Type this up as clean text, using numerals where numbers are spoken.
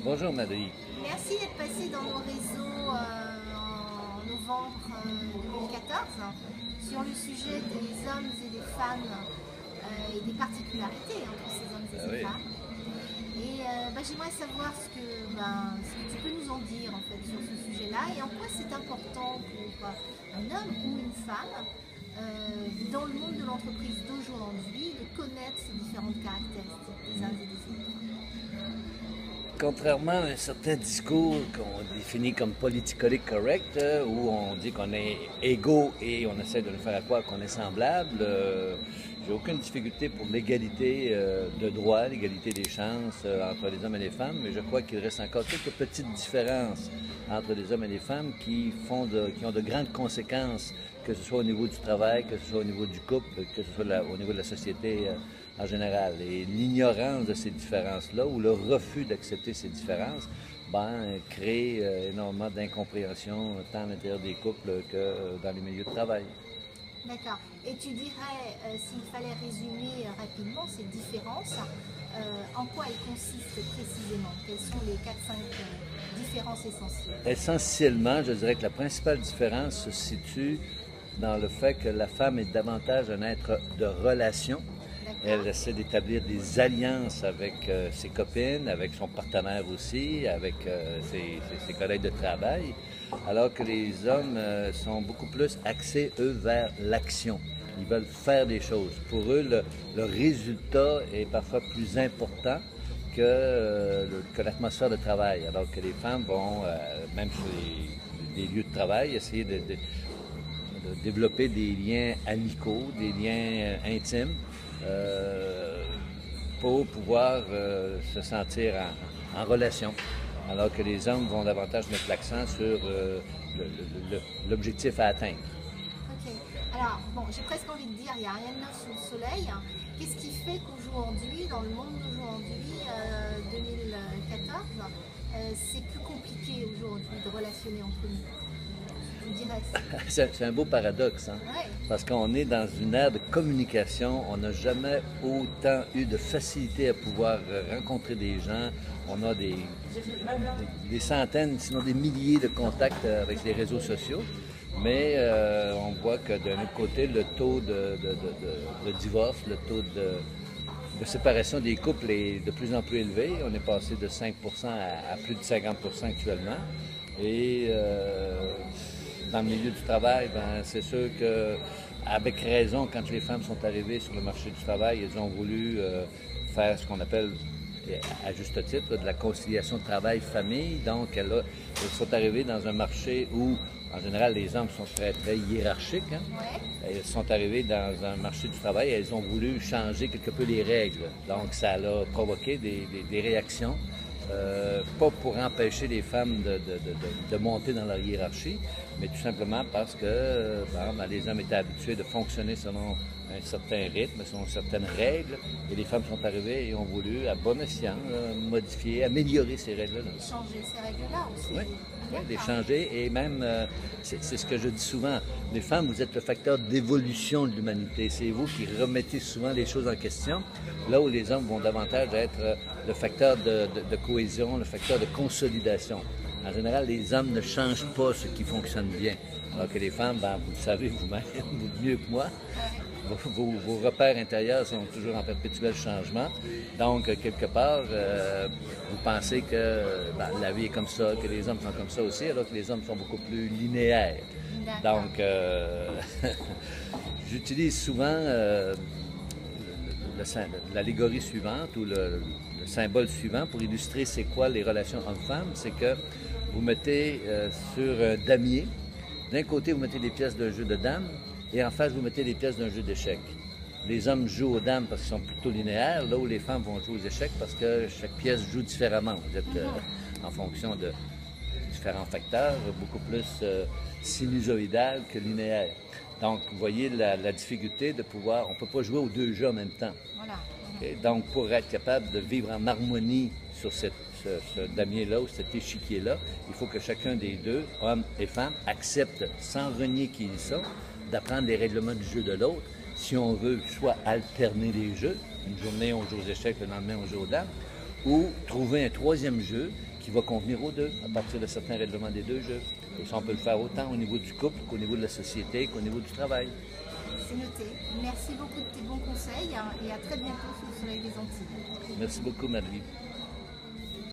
Bonjour Marie. Merci d'être passé dans nos réseaux en novembre 2014 sur le sujet des hommes et des femmes et des particularités entre ces hommes et ces femmes. Et j'aimerais savoir ce que tu peux nous en dire en fait sur ce sujet-là et en quoi c'est important pour un homme ou une femme dans le monde de l'entreprise d'aujourd'hui de connaître ces différentes caractéristiques des uns et des autres. Contrairement à un certain discours qu'on définit comme politically correct, où on dit qu'on est égaux et on essaie de nous faire croire qu'on est semblable, j'ai aucune difficulté pour l'égalité de droit, l'égalité des chances entre les hommes et les femmes, mais je crois qu'il reste encore quelques petites différences entre les hommes et les femmes qui ont de grandes conséquences, que ce soit au niveau du travail, que ce soit au niveau du couple, que ce soit au niveau de la société en général. Et l'ignorance de ces différences-là, ou le refus d'accepter ces différences, crée énormément d'incompréhension tant à l'intérieur des couples que dans les milieux de travail. D'accord. Et tu dirais, s'il fallait résumer rapidement ces différences, en quoi elles consistent précisément? Quelles sont les 4-5 différences essentielles? Essentiellement, je dirais que la principale différence se situe dans le fait que la femme est davantage un être de relation. Elle essaie d'établir des alliances avec ses copines, avec son partenaire aussi, avec ses collègues de travail, alors que les hommes sont beaucoup plus axés, eux, vers l'action. Ils veulent faire des choses. Pour eux, le résultat est parfois plus important que l'atmosphère de travail, alors que les femmes vont, même sur les lieux de travail, essayer de développer des liens amicaux, des liens intimes, pour pouvoir se sentir en relation, alors que les hommes vont davantage mettre l'accent sur l'objectif à atteindre. Ok. Alors, j'ai presque envie de dire, il n'y a rien de neuf sous le soleil. Qu'est-ce qui fait qu'aujourd'hui, dans le monde d'aujourd'hui, 2014, c'est plus compliqué aujourd'hui de relationner entre nous? C'est un beau paradoxe, hein? Ouais. Parce qu'on est dans une ère de communication, on n'a jamais autant eu de facilité à pouvoir rencontrer des gens. On a des centaines, sinon des milliers de contacts avec les réseaux sociaux. Mais on voit que d'un autre côté, le taux de divorce, le taux de séparation des couples est de plus en plus élevé. On est passé de 5% à plus de 50% actuellement. Et dans le milieu du travail, c'est sûr qu'avec raison, quand les femmes sont arrivées sur le marché du travail, elles ont voulu faire ce qu'on appelle, à juste titre, de la conciliation travail-famille. Donc, elles sont arrivées dans un marché où, en général, les hommes sont très, très hiérarchiques. Hein? Ouais. Elles sont arrivées dans un marché du travail et elles ont voulu changer quelque peu les règles. Donc, ça a provoqué des réactions. Pas pour empêcher les femmes de monter dans leur hiérarchie, mais tout simplement parce que les hommes étaient habitués de fonctionner selon un certain rythme, selon certaines règles, et les femmes sont arrivées et ont voulu, à bon escient, modifier, améliorer ces règles-là. Changer ces règles-là aussi. Oui. Les changer, et même, c'est ce que je dis souvent, les femmes, vous êtes le facteur d'évolution de l'humanité. C'est vous qui remettez souvent les choses en question, là où les hommes vont davantage être le facteur de cohésion, le facteur de consolidation. En général, les hommes ne changent pas ce qui fonctionne bien, alors que les femmes, vous le savez vous-même, mieux que moi, vos repères intérieurs sont toujours en perpétuel changement. Donc, quelque part, vous pensez que la vie est comme ça, que les hommes sont comme ça aussi, alors que les hommes sont beaucoup plus linéaires. Donc, j'utilise souvent l'allégorie suivante ou le symbole suivant pour illustrer c'est quoi les relations hommes-femmes. C'est que vous mettez sur un damier, d'un côté, vous mettez des pièces d'un jeu de dames, et en face, vous mettez les pièces d'un jeu d'échecs. Les hommes jouent aux dames parce qu'ils sont plutôt linéaires, là où les femmes vont jouer aux échecs parce que chaque pièce joue différemment. Vous êtes en fonction de différents facteurs, beaucoup plus sinusoïdal que linéaire. Donc, vous voyez la difficulté de pouvoir... On ne peut pas jouer aux deux jeux en même temps. Voilà. Et donc, pour être capable de vivre en harmonie sur ce damier-là ou cet échiquier-là, il faut que chacun des deux, hommes et femmes, accepte, sans renier qui ils sont, d'apprendre les règlements du jeu de l'autre. Si on veut soit alterner les jeux, une journée on joue aux échecs, le lendemain on joue aux dames, ou trouver un troisième jeu qui qui va convenir aux deux, à partir de certains règlements des deux jeux. Et ça, on peut le faire autant au niveau du couple qu'au niveau de la société, qu'au niveau du travail. C'est noté. Merci beaucoup de tes bons conseils et à très bientôt sur le Soleil des Antilles. Merci beaucoup, Marie.